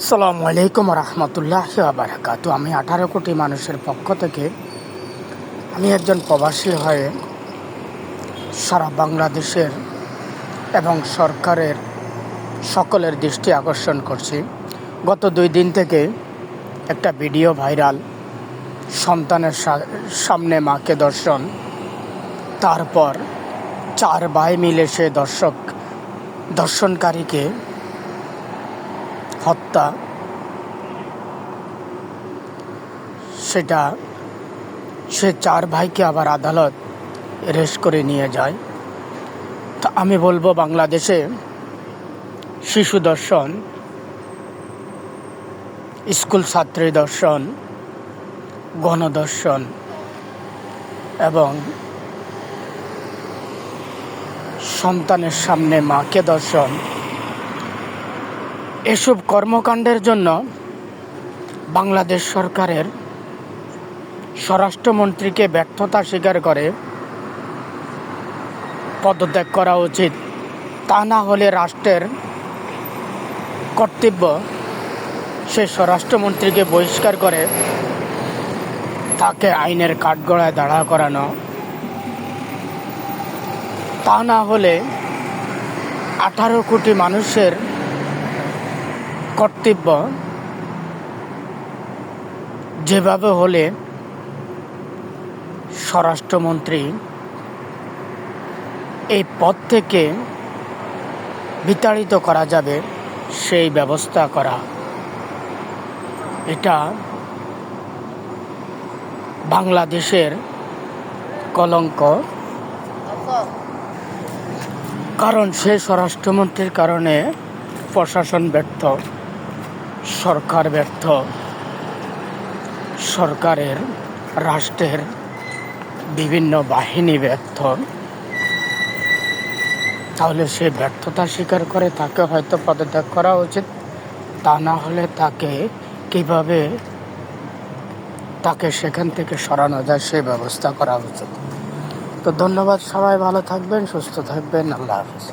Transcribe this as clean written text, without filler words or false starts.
আসসালামু আলাইকুম রহমতুল্লাহি ওয়া বারাকাতুহু। আমি 18 কোটি মানুষের পক্ষ থেকে আমি একজন প্রবাসী হয়ে সারা বাংলাদেশের এবং সরকারের সকলের দৃষ্টি আকর্ষণ করছি। গত 2 দিন থেকে একটা ভিডিও ভাইরাল, সন্তানের সামনে মাকে দর্শন, তারপর 4 ভাই মিলে সে দর্শনকারীকে হত্যা, সেটা সে 4 ভাইকে আবার আদালত অ্যারেস্ট করে নিয়ে যায়। তা আমি বলবো, বাংলাদেশে শিশু দর্শন, স্কুল ছাত্রী দর্শন, গণদর্শন এবং সন্তানের সামনে মাকে দর্শন, এসব কর্মকাণ্ডের জন্য বাংলাদেশ সরকারের স্বরাষ্ট্রমন্ত্রীকে ব্যর্থতা স্বীকার করে পদত্যাগ করা উচিত। তা না হলে রাষ্ট্রের কর্তব্য সে স্বরাষ্ট্রমন্ত্রীকে বহিষ্কার করে তাকে আইনের কাঠগড়ায় দাঁড়া করানো। তা না হলে 18 কোটি মানুষের কর্তব্য যেভাবে হলে স্বরাষ্ট্রমন্ত্রী এই পদ থেকে বিতাড়িত করা যাবে সেই ব্যবস্থা করা। এটা বাংলাদেশের কলঙ্ক, কারণ সেই স্বরাষ্ট্রমন্ত্রীর কারণে প্রশাসন ব্যর্থ, সরকার ব্যর্থ, সরকারের রাষ্ট্রের বিভিন্ন বাহিনী ব্যর্থ। তাহলে সে ব্যর্থতা স্বীকার করে তাকে হয়তো পদত্যাগ করা উচিত। তা না হলে তাকে কিভাবে তাকে সেখান থেকে সরানো যায় সে ব্যবস্থা করা উচিত। তো ধন্যবাদ, সবাই ভালো থাকবেন, সুস্থ থাকবেন, আল্লাহ হাফেজ।